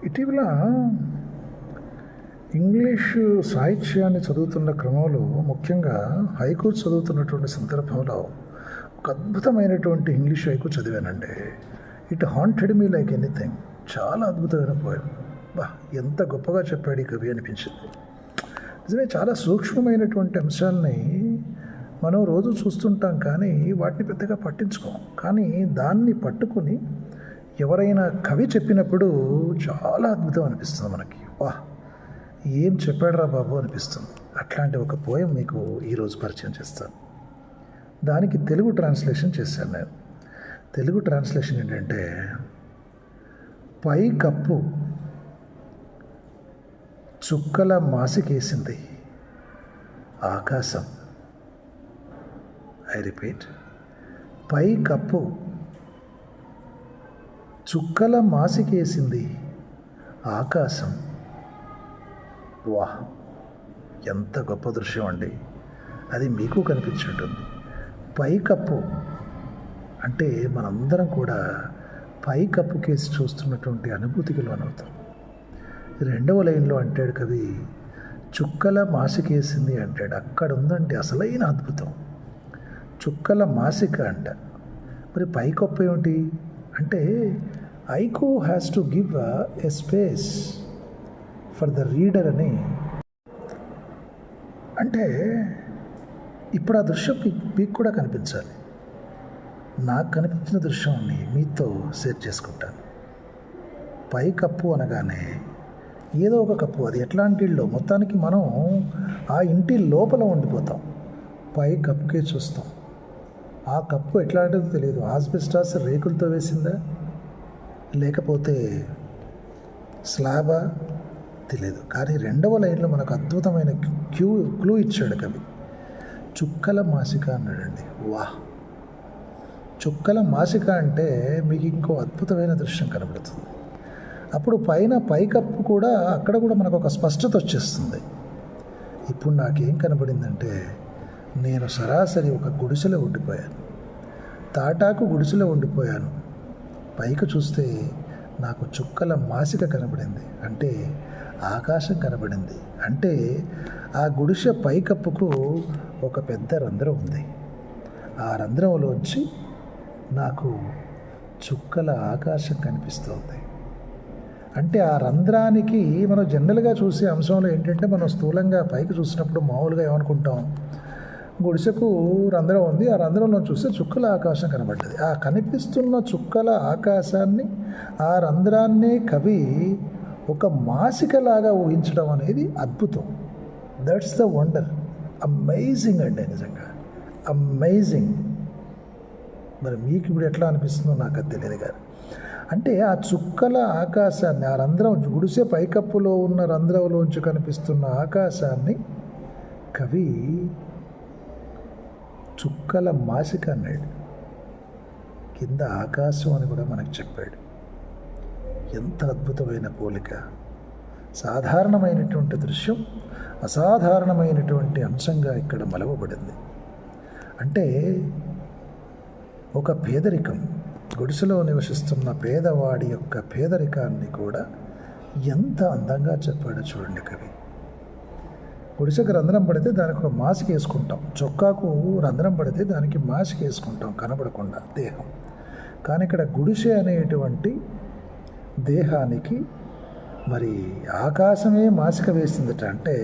ఇటీవల ఇంగ్లీషు సాహిత్యాన్ని చదువుతున్న క్రమంలో, ముఖ్యంగా హైకు చదువుతున్నటువంటి సందర్భంలో ఒక అద్భుతమైనటువంటి ఇంగ్లీష్ హైకు చదివానండి. It haunted me like anything. చాలా అద్భుతమైన పోయం. బా, ఎంత గొప్పగా చెప్పాడు ఈ కవి అనిపించింది. నిజమే, చాలా సూక్ష్మమైనటువంటి అంశాలని మనం రోజు చూస్తుంటాం, కానీ వాటిని పెద్దగా పట్టించుకోం. కానీ దాన్ని పట్టుకుని ఎవరైనా కవి చెప్పినప్పుడు చాలా అద్భుతం అనిపిస్తుంది మనకి. వా, ఏం చెప్పాడురా బాబు అనిపిస్తుంది. అట్లాంటి ఒక పోయం మీకు ఈరోజు పరిచయం చేస్తాను. దానికి తెలుగు ట్రాన్స్లేషన్ చేశాను నేను. తెలుగు ట్రాన్స్లేషన్ ఏంటంటే, పై కప్పు చుక్కల మాసికేసింది ఆకాశం. ఐ రిపీట్, పై కప్పు చుక్కల మాసికేసింది ఆకాశం. వా, ఎంత గొప్ప దృశ్యం అండి. అది మీకు కనిపించుంటుంది. పైకప్పు అంటే మనందరం కూడా పైకప్పు కేసి చూస్తున్నటువంటి అనుభూతికి లోనవుతాం. రెండవ లైన్లో అంటాడు కవి, చుక్కల మాసికేసింది అంటాడు. అక్కడ ఉందండి అసలైన అద్భుతం. చుక్కల మాసిక అంట. మరి పైకప్పు ఏమిటి అంటే, iQOO has to give a space for the reader అని. అంటే ఇప్పుడు ఆ దృశ్యం మీకు కూడా కనిపించాలి. నాకు కనిపించిన దృశ్యాన్ని మీతో షేర్ చేసుకుంటాను. పై కప్పు అనగానే ఏదో ఒక కప్పు, అది ఎట్లాంటి ఇల్లు, మొత్తానికి మనం ఆ ఇంటి లోపల ఉండిపోతాం. పై కప్పుకే చూస్తాం. ఆ కప్పు ఎట్లాంటిదో తెలియదు. ఆస్బెస్టాస్ రేకులతో వేసిందా లేకపోతే స్లాబా తెలియదు. కానీ రెండవ లైన్లో మనకు అద్భుతమైన క్లూ ఇచ్చాడు కవి. చుక్కల మాసిక అన్నాడండి. వా, చుక్కల మాసిక అంటే మీకు ఇంకో అద్భుతమైన దృశ్యం కనబడుతుంది. అప్పుడు పైకప్పు కూడా, అక్కడ కూడా మనకు ఒక స్పష్టత వచ్చేస్తుంది. ఇప్పుడు నాకేం కనబడిందంటే, నేను సరాసరి ఒక గుడిసెలో ఉండిపోయాను. తాటాకు గుడిసెలో ఉండిపోయాను. పైకి చూస్తే నాకు చుక్కల మాసిక కనబడింది. అంటే ఆకాశం కనబడింది. అంటే ఆ గుడిసె పైకప్పుకు ఒక పెద్ద రంధ్రం ఉంది. ఆ రంధ్రంలోంచి నాకు చుక్కల ఆకాశం కనిపిస్తుంది. అంటే ఆ రంధ్రానికి మనం జనరల్గా చూసే అంశంలో ఏంటంటే, మనం స్థూలంగా పైకి చూసినప్పుడు మామూలుగా ఏమనుకుంటాం, గుడిసెకు రంధ్రం ఉంది, ఆ రంధ్రంలో చూస్తే చుక్కల ఆకాశం కనబడ్డది. ఆ కనిపిస్తున్న చుక్కల ఆకాశాన్ని, ఆ రంధ్రాన్నే కవి ఒక మాసికలాగా ఊహించడం అనేది అద్భుతం. That's the wonder. అమేజింగ్ అండి, నిజంగా అమేజింగ్. మరి మీకు ఇప్పుడు ఎట్లా అనిపిస్తుందో నాకు అది తెలియదు. కానీ అంటే ఆ చుక్కల ఆకాశాన్ని, ఆ రంధ్రం, గుడిసె పైకప్పులో ఉన్న రంధ్రంలోంచి కనిపిస్తున్న ఆకాశాన్ని కవి చుక్కల మాసిక అన్నాడు. కింద ఆకాశం అని కూడా మనకు చెప్పాడు. ఎంత అద్భుతమైన పోలిక. సాధారణమైనటువంటి దృశ్యం అసాధారణమైనటువంటి అంశంగా ఇక్కడ మలవబడింది. అంటే ఒక పేదరికం, గుడిసెలో నివసిస్తున్న పేదవాడి యొక్క పేదరికాన్ని కూడా ఎంత అందంగా చెప్పాడో చూడండి కవి. గుడిసెకు రంధ్రం పడితే దానికి ఒక మాసిక వేసుకుంటాం. చొక్కాకు రంధ్రం పడితే దానికి మాసిక వేసుకుంటాం కనబడకుండా, దేహం. కానీ ఇక్కడ గుడిసె అనేటువంటి దేహానికి మరి ఆకాశమే మాసిక వేసిందట. అంటే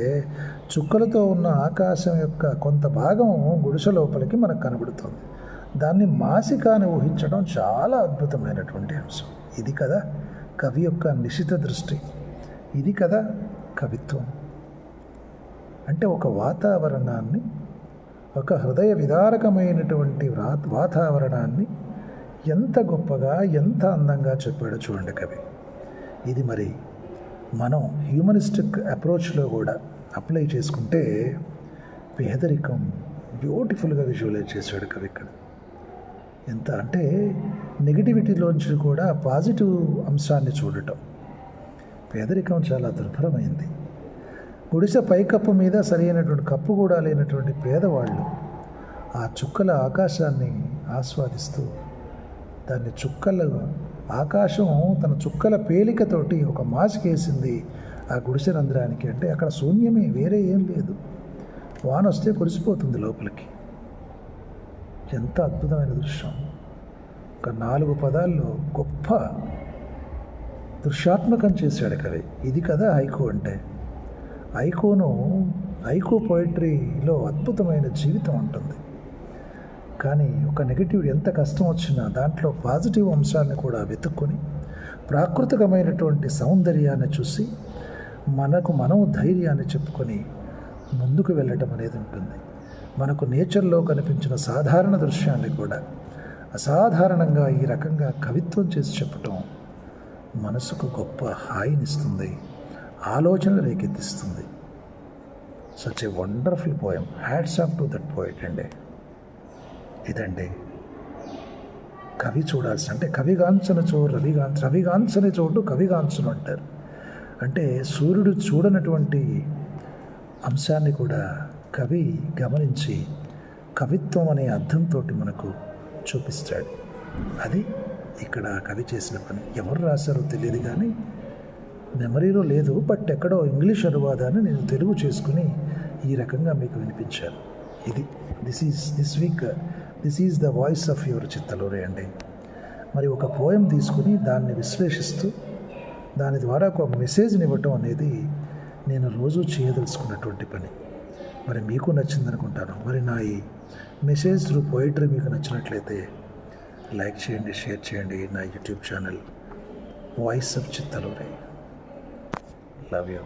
చుక్కలతో ఉన్న ఆకాశం యొక్క కొంత భాగం గుడిసె లోపలికి మనకు కనబడుతుంది. దాన్ని మాసిక అని ఊహించడం చాలా అద్భుతమైనటువంటి అంశం. ఇది కదా కవి యొక్క నిశిత దృష్టి. ఇది కదా కవిత్వం. అంటే ఒక వాతావరణాన్ని, ఒక హృదయ విదారకమైనటువంటి వాతావరణాన్ని ఎంత గొప్పగా, ఎంత అందంగా చెప్పాడో చూడండి కవి. ఇది మరి మనం హ్యూమనిస్టిక్ అప్రోచ్లో కూడా అప్లై చేసుకుంటే పేదరికం బ్యూటిఫుల్గా విజువలైజ్ చేశాడు కవి ఇక్కడ. ఎంత అంటే నెగిటివిటీలోంచి కూడా పాజిటివ్ అంశాన్ని చూడటం. పేదరికం చాలా దుర్భరమైంది. గుడిసె పైకప్పు మీద సరైనటువంటి కప్పు కూడా లేనటువంటి పేదవాళ్ళు ఆ చుక్కల ఆకాశాన్ని ఆస్వాదిస్తూ దాన్ని చుక్కల ఆకాశం తన చుక్కల పేలికతోటి ఒక మాసికేసింది ఆ గుడిసె రంధ్రానికి. అంటే అక్కడ శూన్యమే, వేరే ఏం లేదు. వాన వస్తే కురిసిపోతుంది లోపలికి. ఎంత అద్భుతమైన దృశ్యం! ఒక 4 పదాల్లో గొప్ప దృశ్యాత్మకం చేశాడు కవి. ఇది కదా హైకూ అంటే. హైకూ పోయిటరీలో అద్భుతమైన జీవితం ఉంటుంది. కానీ ఒక నెగిటివ్, ఎంత కష్టం వచ్చినా దాంట్లో పాజిటివ్ అంశాలను కూడా వెతుక్కొని ప్రాకృతికమైనటువంటి సౌందర్యాన్ని చూసి మనకు మనం ధైర్యాన్ని చెప్పుకొని ముందుకు వెళ్ళటం అనేది ఉంటుంది. మనకు నేచర్లో కనిపించిన సాధారణ దృశ్యాన్ని కూడా అసాధారణంగా ఈ రకంగా కవిత్వం చేసి చెప్పటం మనసుకు గొప్ప హాయినిస్తుంది, ఆలోచనలు రేకెత్తిస్తుంది. Such a wonderful poem. Hats off to that poet అండి. ఇదండి కవి చూడాల్సిన, అంటే కవిగాంచన రవిగాంచని చోటు కవిగాంచను అంటారు. అంటే సూర్యుడు చూడనటువంటి అంశాన్ని కూడా కవి గమనించి కవిత్వం అనే అర్థంతో మనకు చూపిస్తాడు. అది ఇక్కడ కవి చేసిన పని. ఎవరు రాశారో తెలియదు కానీ మెమరీలో లేదు. బట్ ఎక్కడో ఇంగ్లీష్ అనువాదాన్ని నేను తెలుగు చేసుకుని ఈ రకంగా మీకు వినిపించాను. ఇది this is the voice of your Chittaluri అండి. మరి ఒక పోయం తీసుకుని దాన్ని విశ్లేషిస్తూ దాని ద్వారా ఒక మెసేజ్ని ఇవ్వటం అనేది నేను రోజు చేయదలుచుకున్నటువంటి పని. మరి మీకు నచ్చిందనుకుంటాను. మరి నా ఈ మెసేజ్ త్రూ పోయిటరీ మీకు నచ్చినట్లయితే లైక్ చేయండి, షేర్ చేయండి. నా YouTube channel voice of Chittaluri. Love you.